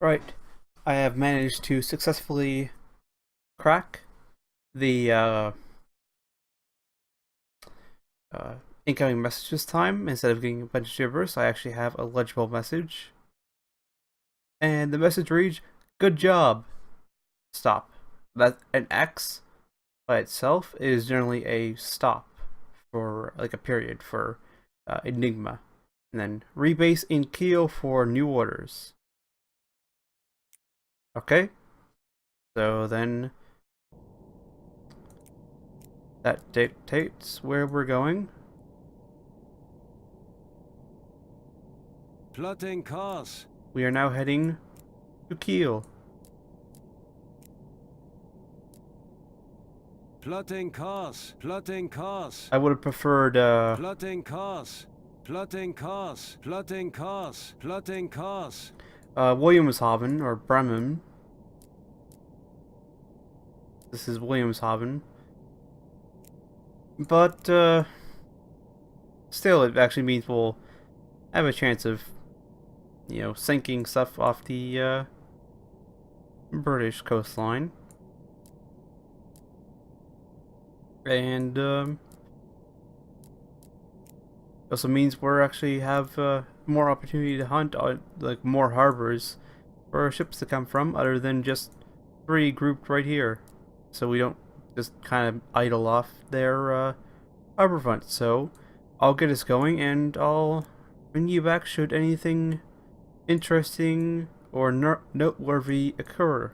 Right. I have managed to successfully crack the uh, incoming message this time. Instead of getting a bunch of gibberish, I actually have a legible message. And the message reads, "Good job. Stop." That an X by itself is generally a stop for like a period for Enigma. And then rebase in Kiel for new orders. Okay? So then that dictates where we're going. Plotting course. We are now heading to Kiel. Plotting course. Plotting course. I would have preferred Plotting course. Plotting course. Plotting course. Plotting course. Williamshaven or Bremen. This is Williamshaven. But still, it actually means we'll have a chance of, sinking stuff off the British coastline. And also means we're actually have more opportunity to hunt on like more harbors for our ships to come from, other than just three grouped right here. So we don't just kind of idle off their harbor front. So I'll get us going, and I'll bring you back should anything interesting or noteworthy occur.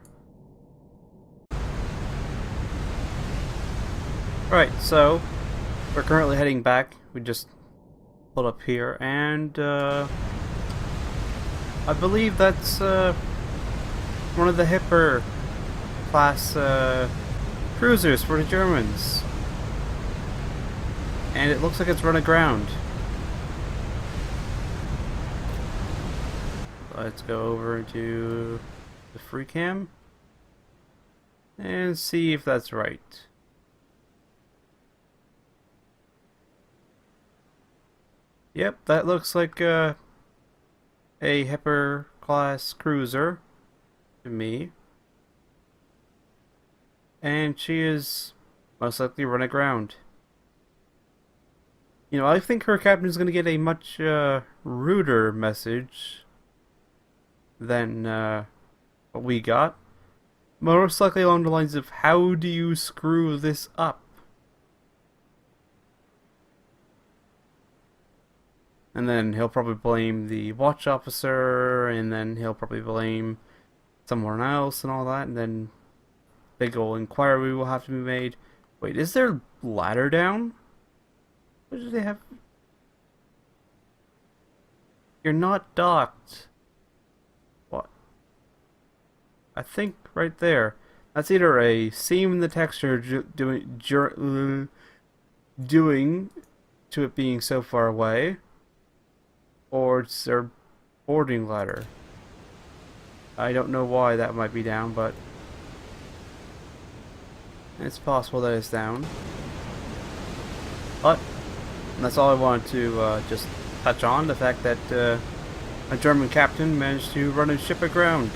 Right, so we're currently heading back. We just pulled up here, and I believe that's one of the hipper class cruisers for the Germans. And it looks like it's run aground. Let's go over to the free cam and see if that's right. Yep, that looks like a hipper class cruiser to me. And she is most likely run aground. I think her captain is going to get a much ruder message than what we got. Most likely along the lines of, "How do you screw this up?" And then he'll probably blame the watch officer, and then he'll probably blame someone else and all that, and then big ol' inquiry will have to be made. Wait, is there ladder down? What do they have? You're not docked. What? I think right there. That's either a seam in the texture doing to it being so far away, or it's their boarding ladder. I don't know why that might be down, but it's possible that it's down. But that's all I wanted to just touch on, the fact that a German captain managed to run his ship aground.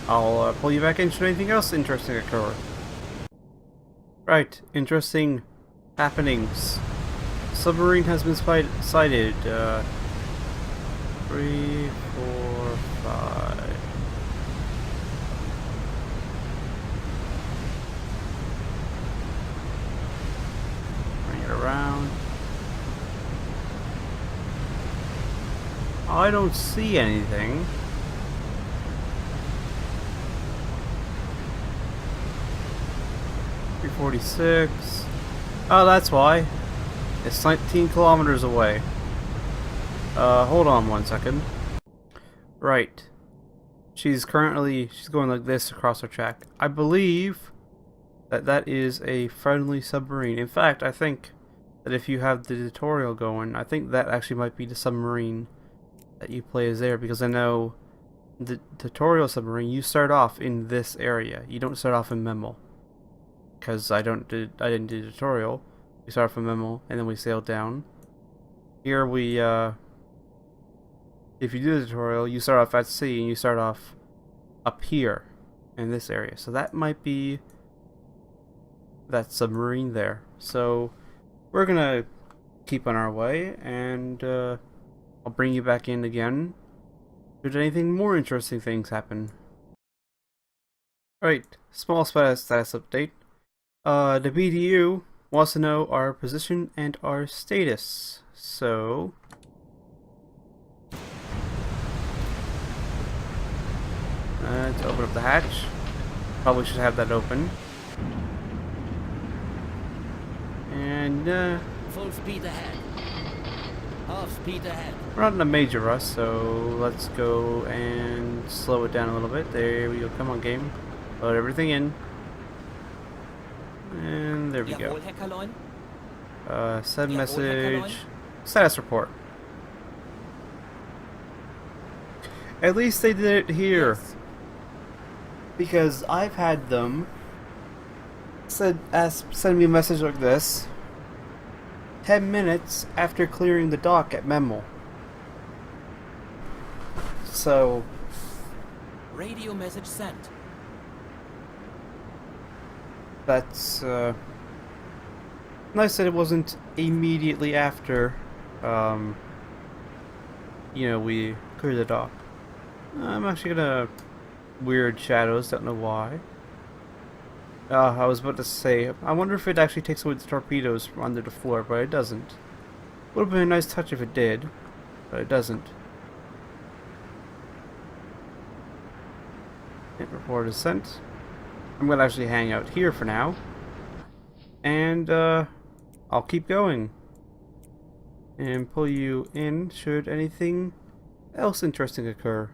I'll pull you back in should anything else interesting occur. Right, interesting happenings. Submarine has been sighted. 3, 4, 5. Bring it around. I don't see anything. .346. Oh, that's why. It's 19 kilometers away. Hold on one second. Right. She's going like this across her track. I believe that is a friendly submarine. In fact, I think that if you have the tutorial going, I think that actually might be the submarine that you play as there, because I know the tutorial submarine, you start off in this area. You don't start off in Memel. Because I didn't do the tutorial. We start from Memel, and then we sailed down. Here we if you do the tutorial, you start off at sea and you start off up here in this area. So that might be that submarine there. So we're gonna keep on our way, and I'll bring you back in again should anything more interesting things happen. Alright, small status update. The BDU wants to know our position and our status. So to open up the hatch. Probably should have that open. And Full speed ahead. Half speed ahead. we're not in a major rush, so let's go and slow it down a little bit. There we go. Come on, game. Load everything in. And there we go. Jawohl, Herr Kaloin. Send Jawohl, Herr message. Kaloin. Status report. At least they did it here. Yes. Because I've had them send me a message like this 10 minutes after clearing the dock at Memel. So Radio message sent. that's nice that it wasn't immediately after you know, we cleared the dock. I'm actually gonna weird shadows, don't know why. I was about to say, I wonder if it actually takes away the torpedoes from under the floor, but it doesn't. Would have been a nice touch if it did, but it doesn't. Hit report is sent. I'm gonna actually hang out here for now, and I'll keep going and pull you in should anything else interesting occur.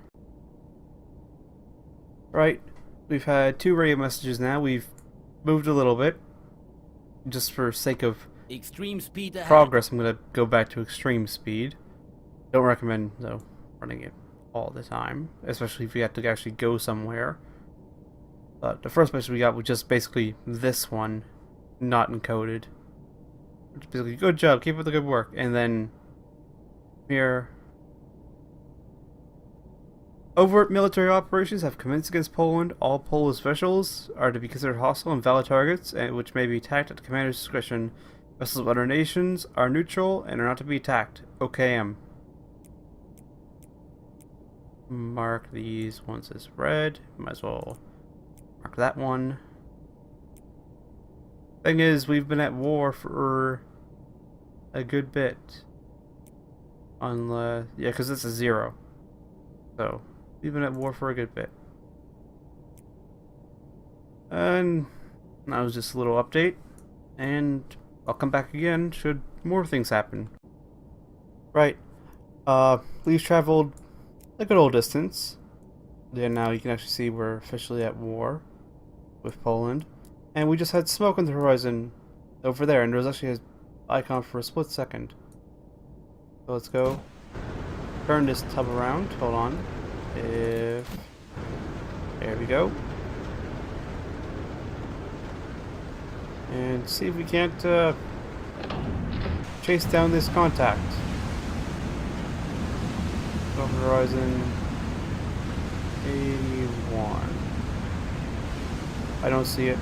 Right, we've had 2 radio messages now. We've moved a little bit. Just for sake of Extreme speed ahead. progress, I'm going to go back to extreme speed. Don't recommend, though, running it all the time. Especially if you have to actually go somewhere. But the first message we got was just basically this one, not encoded. Which is basically, good job, keep up the good work. And then, here... Overt military operations have commenced against Poland. All Polish vessels are to be considered hostile and valid targets, which may be attacked at the commander's discretion. Vessels of other nations are neutral and are not to be attacked. OKM. Mark these ones as red. Might as well mark that one. Thing is, we've been at war for a good bit. Unless... yeah, because it's a 0. So... we've been at war for a good bit. And that was just a little update. And I'll come back again should more things happen. Right. We've traveled a good old distance. Then now you can actually see we're officially at war with Poland. And we just had smoke on the horizon over there. And there was actually an icon for a split second. So let's go. Turn this tub around. Hold on. There we go. And see if we can't chase down this contact. Over horizon 81. I don't see it.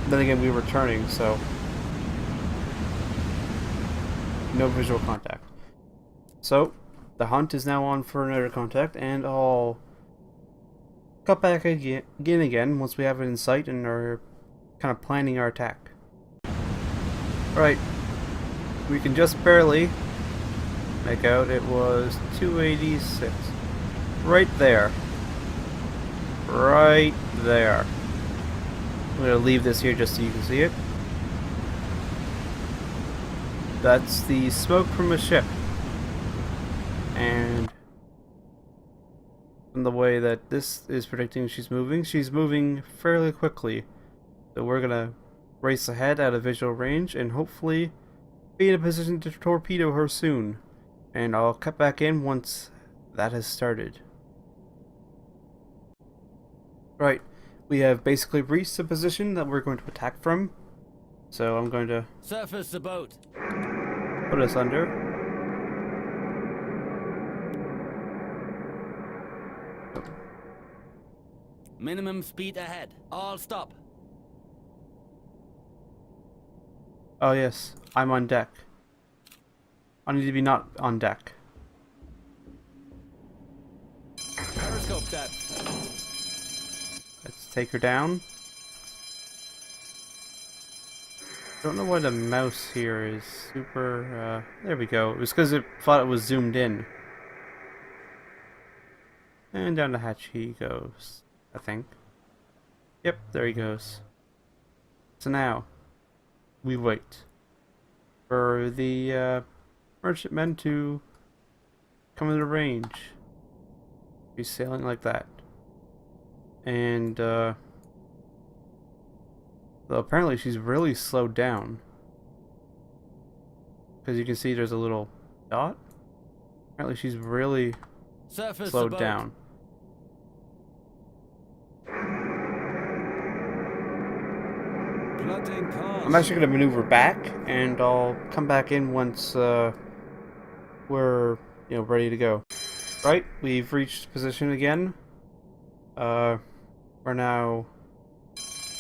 Then again, we were turning, so no visual contact. So, the hunt is now on for another contact, and I'll cut back again once we have it in sight and are kind of planning our attack. Alright, we can just barely make out it was 286. Right there. Right there. I'm going to leave this here just so you can see it. That's the smoke from a ship. And from the way that this is predicting she's moving fairly quickly. So we're gonna race ahead out of visual range and hopefully be in a position to torpedo her soon. And I'll cut back in once that has started. Right, we have basically reached the position that we're going to attack from. So I'm going to Surface the boat. Put us under. Minimum speed ahead. All stop. Oh yes, I'm on deck. I need to be not on deck. Periscope depth. Let's take her down. Don't know why the mouse here is super, there we go. It was because it thought it was zoomed in. And down the hatch he goes, I think. Yep, there he goes. So now, we wait for the merchantmen to come into range. He's sailing like that. And, though apparently she's really slowed down. Because you can see there's a little dot. Apparently she's really Surface slowed the boat. down. Plotting course. I'm actually going to maneuver back, and I'll come back in once we're, ready to go. Right, we've reached position again. We're now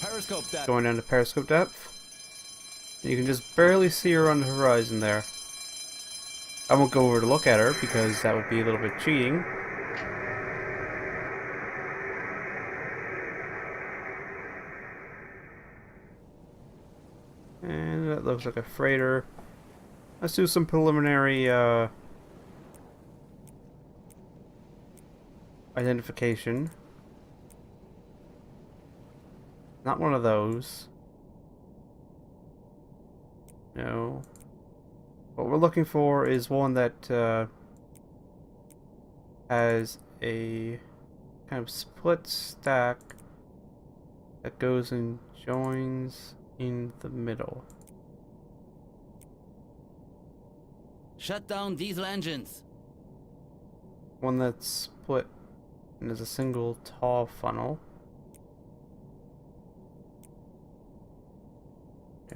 Periscope depth. going down to periscope depth. You can just barely see her on the horizon there. I won't go over to look at her because that would be a little bit cheating. And that looks like a freighter. Let's do some preliminary identification. Not one of those. No. What we're looking for is one that has a kind of split stack that goes and joins in the middle. Shut down diesel engines. One that's split and is a single tall funnel.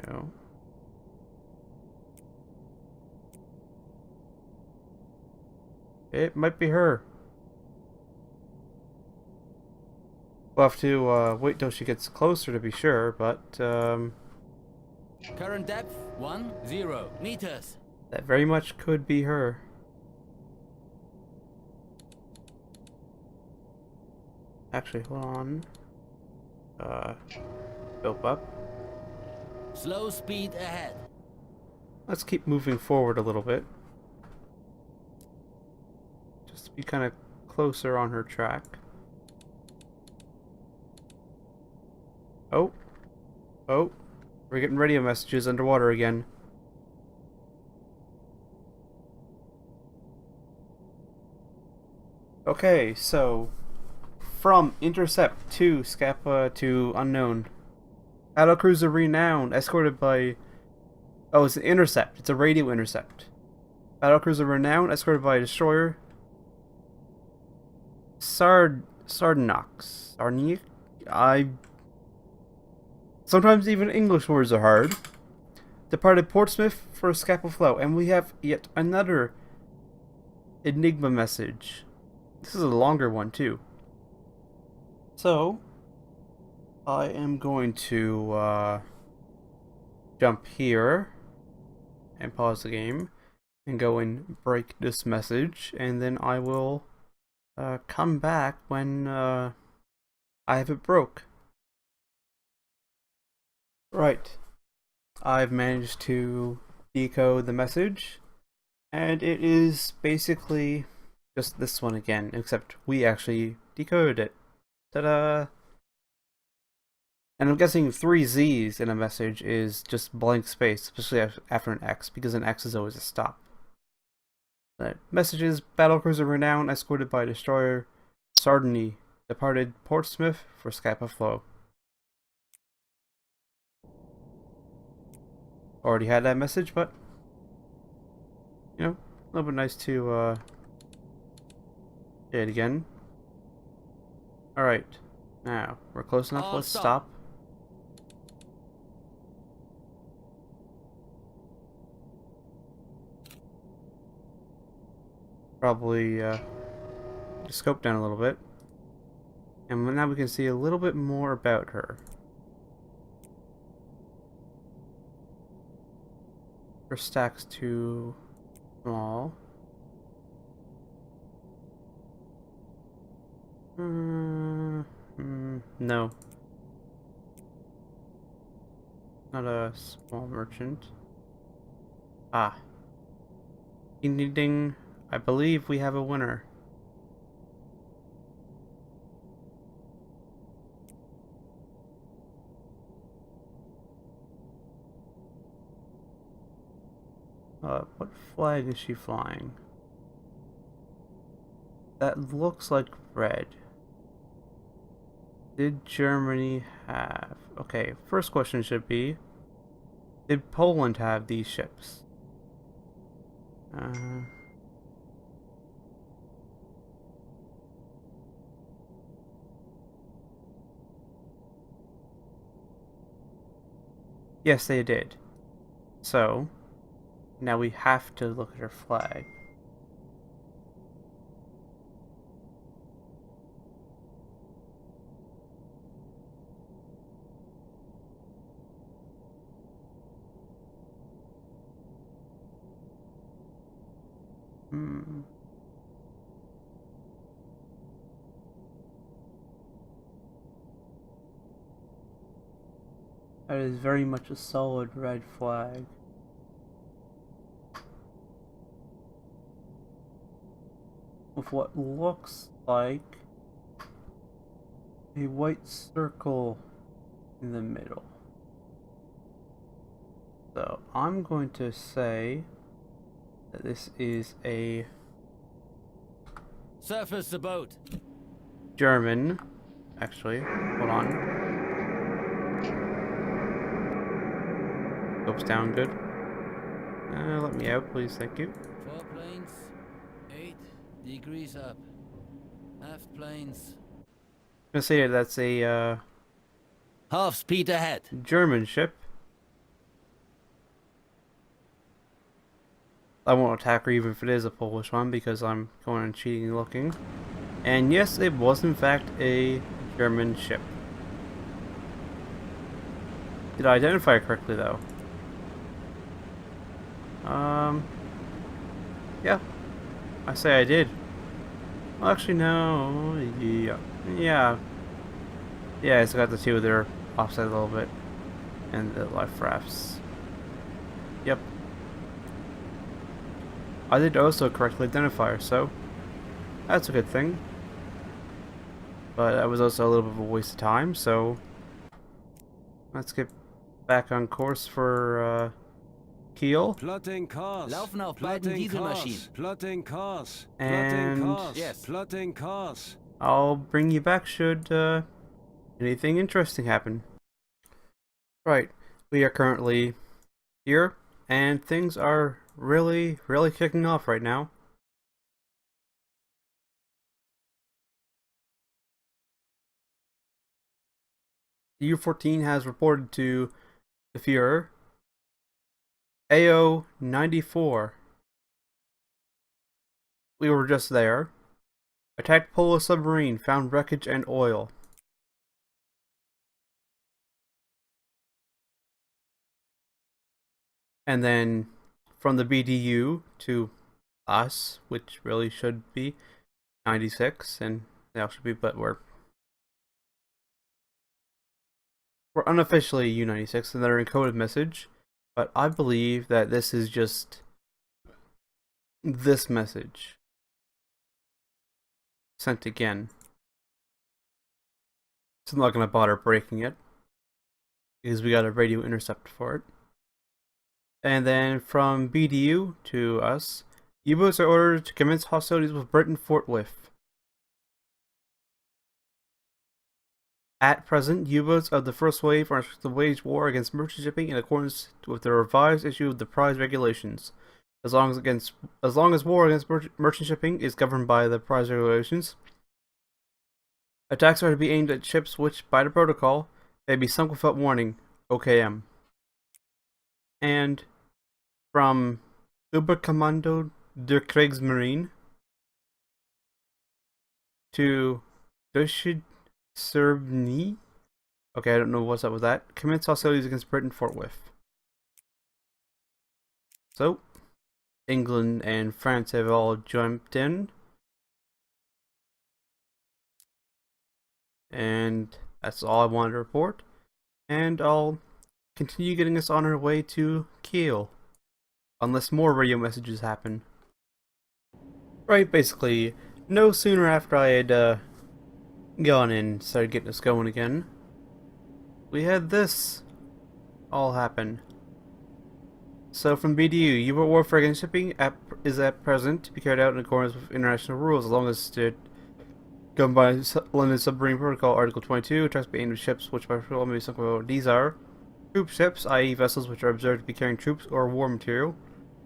No. It might be her. We'll have to wait till she gets closer to be sure, but Current depth 10 meters. that very much could be her. Actually, hold on. Built up. Slow speed ahead. Let's keep moving forward a little bit. Just to be kind of closer on her track. Oh. Oh. We're getting radio messages underwater again. Okay, so from intercept to Scapa to unknown. Battlecruiser Renown escorted by... Oh, it's an intercept. It's a radio intercept. Battlecruiser Renown escorted by a destroyer. Sardinox. Sometimes even English words are hard. Departed Portsmouth for Scapa Flow. And we have yet another Enigma message. This is a longer one, too. So, I am going to jump here and pause the game and go and break this message, and then I will come back when I have it broke. Right. I've managed to decode the message, and it is basically just this one again, except we actually decoded it. Ta-da! And I'm guessing 3 Z's in a message is just blank space, especially after an X, because an X is always a stop. The message is Battlecruiser Renown escorted by destroyer Sardiny departed Portsmouth for Scapa Flow. Already had that message, but a little bit nice to say it again. Alright, now we're close enough. Let's stop. Probably scope down a little bit. And now we can see a little bit more about her. Her stack's too small. No. Not a small merchant. Ah. Ding ding ding. I believe we have a winner. What flag is she flying? That looks like red. Did Germany have... Okay, first question should be... Did Poland have these ships? Yes, they did. So, now we have to look at her flag. That is very much a solid red flag. With what looks like a white circle in the middle. So I'm going to say that this is a Surface the boat. German. Actually, hold on. Scope's down good. Let me out, please. Thank you. 4 planes. 8 degrees up. Aft planes. I'm gonna say that's a Half speed ahead. German ship. I won't attack her even if it is a Polish one because I'm going and cheating looking. And yes, it was in fact a German ship. Did I identify it correctly though? Yeah. I say I did. Well, actually, no. Yeah. Yeah, it's got the two there offset a little bit. And the life rafts. Yep. I did also correctly identify her, so that's a good thing. But that was also a little bit of a waste of time, so let's get back on course for Kiel. Plotting course. Laufen auf beiden Dieselmaschinen. Plotting course. And Yes. Plotting course. I'll bring you back should anything interesting happen. Right, we are currently here, and things are really kicking off right now. The U-14 has reported to the Führer AO 94. We were just there. Attacked Polish submarine, found wreckage and oil. And then from the BDU to us, which really should be 96, and they all should be, but we're unofficially U-96, and they're encoded message. But I believe that this is just this message sent again. So I'm not gonna bother breaking it because we got a radio intercept for it. And then from BDU to us, U-boats are ordered to commence hostilities with Britain forthwith. At present, U-boats of the first wave are instructed to wage war against merchant shipping in accordance with the revised issue of the prize regulations. As long as war against merchant shipping is governed by the prize regulations, attacks are to be aimed at ships which, by the protocol, may be sunk without warning. OKM. And from Oberkommando der Kriegsmarine, to Dushid-Serbny. Okay, I don't know what's up with that. Commence hostilities against Britain forthwith. So, England and France have all jumped in. And that's all I wanted to report. And I'll continue getting us on our way to Kiel. Unless more radio messages happen. Right, basically, no sooner after I had gone in, started getting us going again, we had this all happen. So from BDU, U-boat warfare against shipping is at present to be carried out in accordance with international rules, as long as it's governed by London Submarine Protocol Article 22, attacks by aimed at ships which by patrol may be sunk below. These are troop ships, i.e. vessels which are observed to be carrying troops or war material,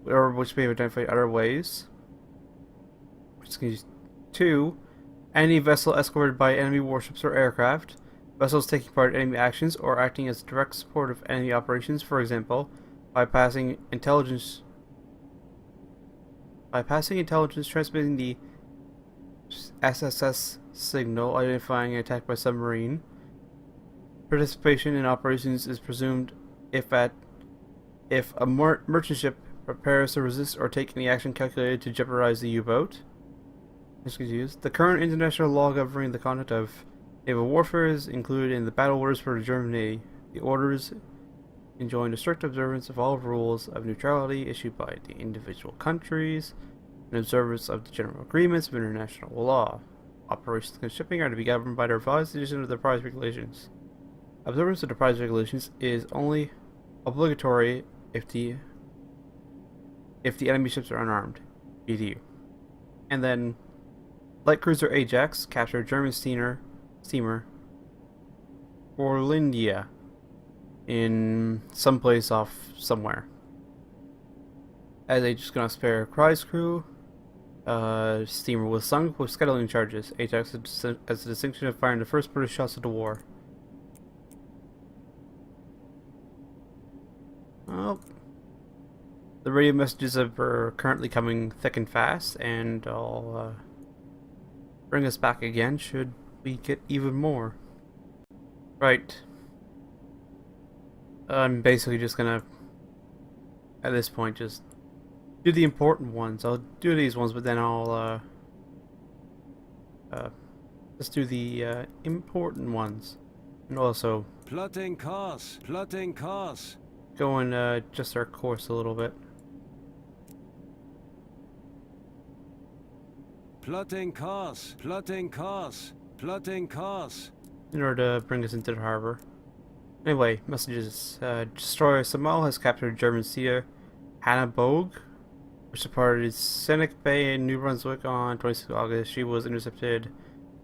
or which may have identified other ways. 2. Any vessel escorted by enemy warships or aircraft. Vessels taking part in enemy actions or acting as direct support of enemy operations, for example, bypassing intelligence transmitting the SSS signal identifying an attack by submarine. Participation in operations is presumed if a merchant ship prepares to resist or take any action calculated to jeopardize the U-boat. The current international law governing the conduct of naval warfare is included in the battle orders for the German Navy. The orders enjoin the strict observance of all rules of neutrality issued by the individual countries and observance of the general agreements of international law. Operations against shipping are to be governed by the revised edition of the prize regulations. Observance of the prize regulations is only obligatory if the enemy ships are unarmed. BDU. And then light cruiser Ajax captured German steamer Orlindia in some place off somewhere. As a just gonna spare prize crew, steamer was sunk with scuttling charges. Ajax has the distinction of firing the first British shots of the war. Well, the radio messages are currently coming thick and fast, and I'll bring us back again should we get even more. Right. I'm basically just gonna, at this point, just do the important ones. I'll do these ones, but then I'll just do the important ones, and also Plotting course. Plotting course. go and adjust our course a little bit. Plotting course. Plotting course. Plotting course. In order to bring us into the harbor. Anyway, messages. Destroyer Samal has captured German seer Hannah-Bogue, which departed Seneca Bay in New Brunswick on 26 August. She was intercepted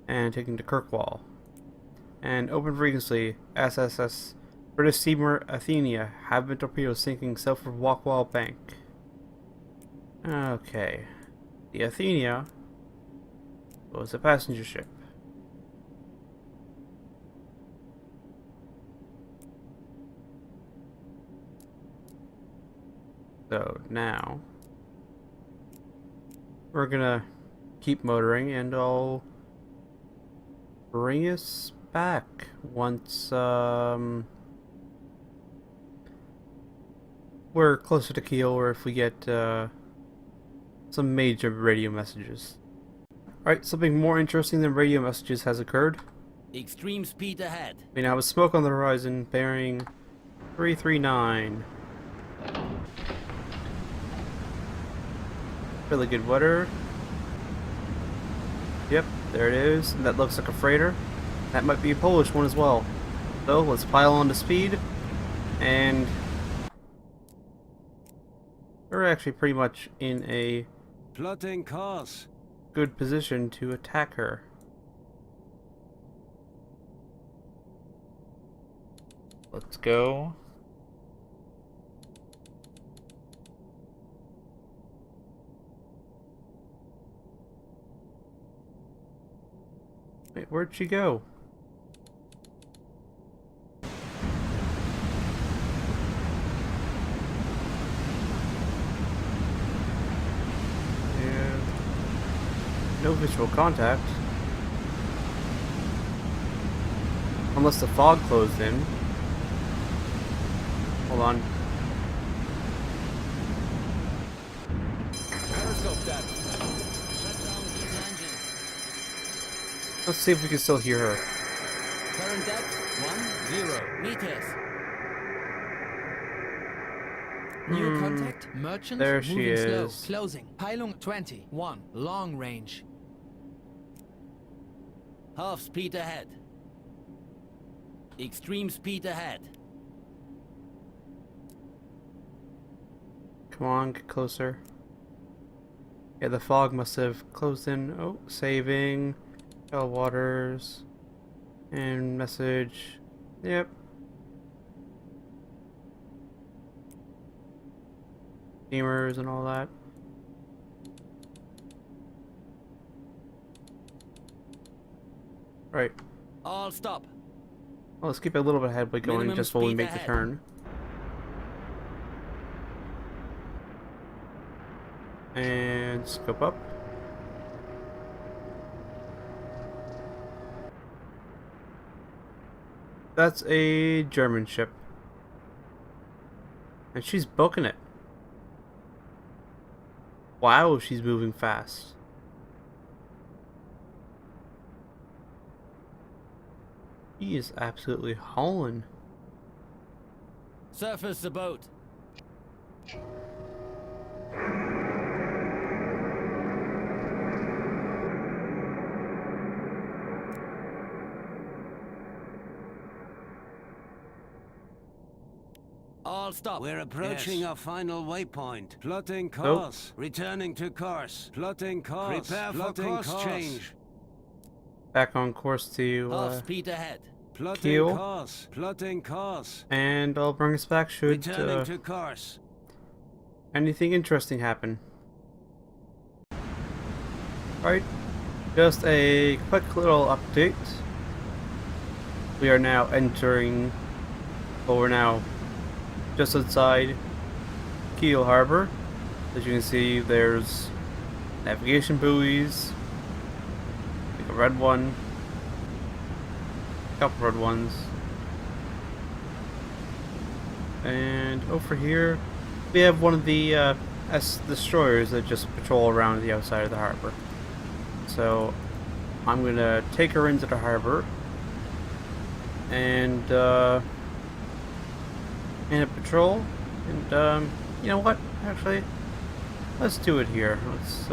and taken to Kirkwall. And open frequency, SSS British steamer Athenia have been torpedoed sinking south of Walkwall Bank. Okay. The Athenia was a passenger ship. So now we're gonna keep motoring, and I'll bring us back once we're closer to Kiel, or if we get some major radio messages. Alright, something more interesting than radio messages has occurred. Extreme speed ahead. We now have smoke on the horizon bearing 339. Really good weather. Yep, there it is. And that looks like a freighter. That might be a Polish one as well. So let's pile on to speed, and we're actually pretty much in a Plotting course. good position to attack her. Let's go. Wait, where'd she go? Yeah. No visual contact. Unless the fog closed in. Hold on. Periscope deck. Shut down these engines. Let's see if we can still hear her. Current depth 10 meters. New contact. Merchant. There she moving slow. is. Closing. Peilung 21. Long range. Half speed ahead. Extreme speed ahead. Come on, get closer. Yeah, the fog must have closed in. Oh, saving. Shell waters. And message. Yep. Steamers and all that. Right. All stop. Well, let's keep a little bit of headway going Minimum just while we speed make the ahead. turn. And scope up. That's a German ship. And she's booking it. Wow, she's moving fast. He is absolutely hauling. Surface the boat. All stop. We're approaching Yes. our final waypoint. Plotting course. Returning to course. Plotting course. Prepare Plotting for course course. change. Back on course to Half speed ahead. Plotting Kiel. course. Plotting course. and I'll bring us back should Returning to course. anything interesting happen. Alright, just a quick little update. We are now entering, well, we're now just outside Kiel Harbor. As you can see, there's navigation buoys, like a red one, a couple red ones, and over here we have one of the destroyers that just patrol around the outside of the harbor. So I'm gonna take her into the harbor and a patrol, and you know what, actually let's do it here. Let's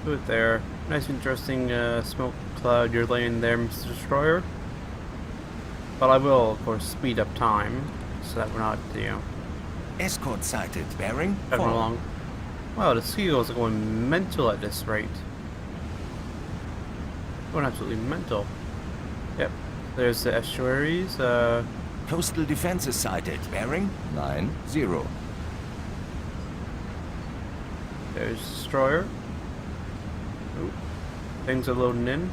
do it there. Nice interesting smoke cloud you're laying there, Mr. Destroyer. But I will of course speed up time so that we're not, you know, Escort sighted, bearing driving 4. along. Wow, the seagulls are going mental at this rate. Going absolutely mental. Yep. There's the estuaries. Coastal defenses sighted, bearing 90. There's Destroyer. Ooh. Things are loading in.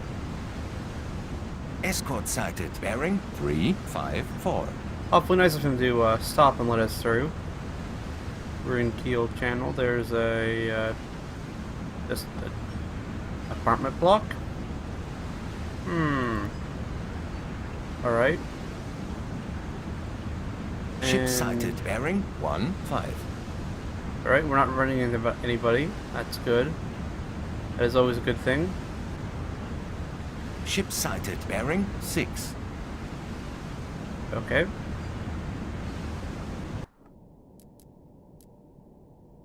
Escort sighted, bearing 354. Awfully nice of him to stop and let us through. We're in Kiel Channel. There's a just an apartment block. Alright. Ship sighted, bearing 15. Alright, we're not running into anybody. That's good. That is always a good thing. Ship sighted, bearing 6. Okay.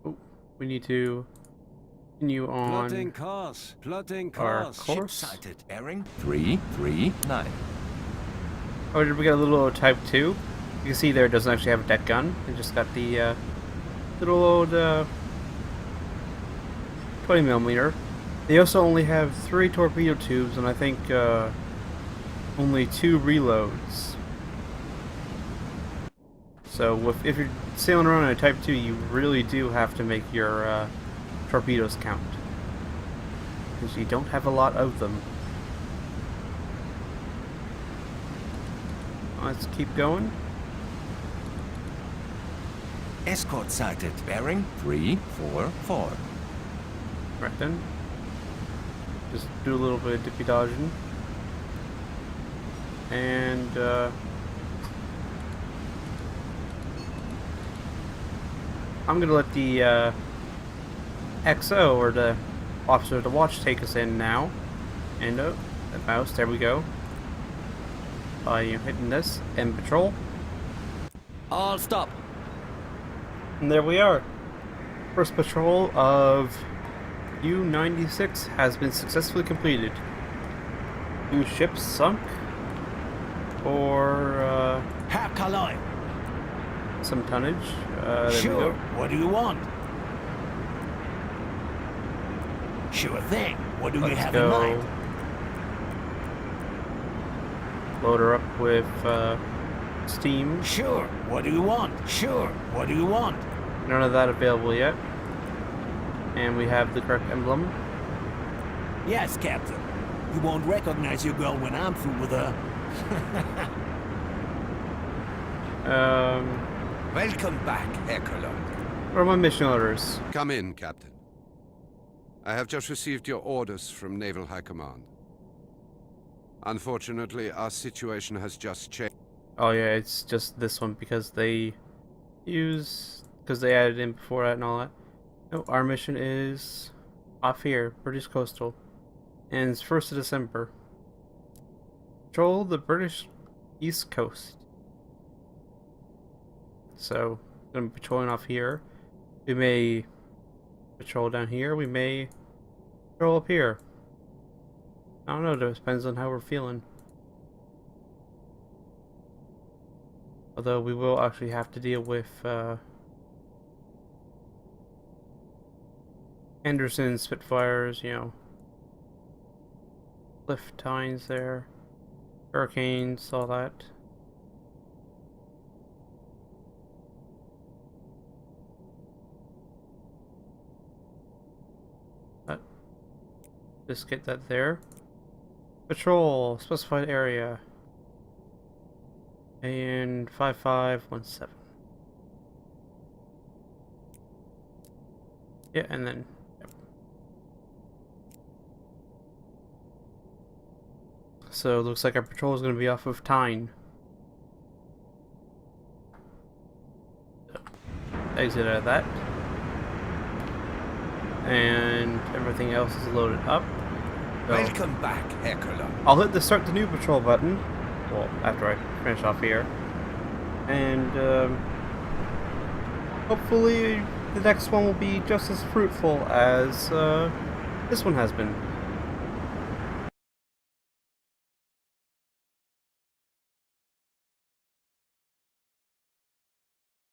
Oh, we need to continue on Plotting course. Plotting our course. Ship course. sighted, bearing 339. Oh, did we get a little Type 2? You can see there it doesn't actually have a deck gun. It just got the little old 20mm. They also only have 3 torpedo tubes and I think only 2 reloads. So if you're sailing around in a Type 2, you really do have to make your torpedoes count, because you don't have a lot of them. Let's keep going. Escort sighted, bearing 344. Right then. Just do a little bit of dippy dodging. And I'm gonna let the XO, or the officer of the watch, take us in now. And the mouse, there we go. By hitting this, end patrol. All stop. And there we are. First patrol of U-96 has been successfully completed. 2 ships sunk. Or Herr Kaloi. some tonnage. There we Sure. go. What do you want? Sure thing. What do you Let's have in go. mind? Load her up with steam. Sure. What do you want? Sure. What do you want? None of that available yet. And we have the correct emblem. Yes, Captain. You won't recognize your girl when I'm through with her. Welcome back, Herr Kaloi. What are my mission orders? Come in, Captain. I have just received your orders from Naval High Command. Unfortunately, our situation has just changed. Oh yeah, it's just this one because they added in before that and all that. No, our mission is off here, British coastal, and it's 1st of December. Patrol the British East Coast. So, gonna be patrolling off here. We may patrol down here. We may patrol up here. I don't know. It depends on how we're feeling. Although we will actually have to deal with Anderson Spitfires, you know, Cliff Tines there, hurricanes, all that. Just get that there. Patrol specified area. And 5517. Yeah, and then yep. So it looks like our patrol is going to be off of Tyne. So, exit out of that. And everything else is loaded up. So Welcome back, Herr Kaloi. I'll hit the start the new patrol button. Well, after I finish off here. And hopefully the next one will be just as fruitful as this one has been.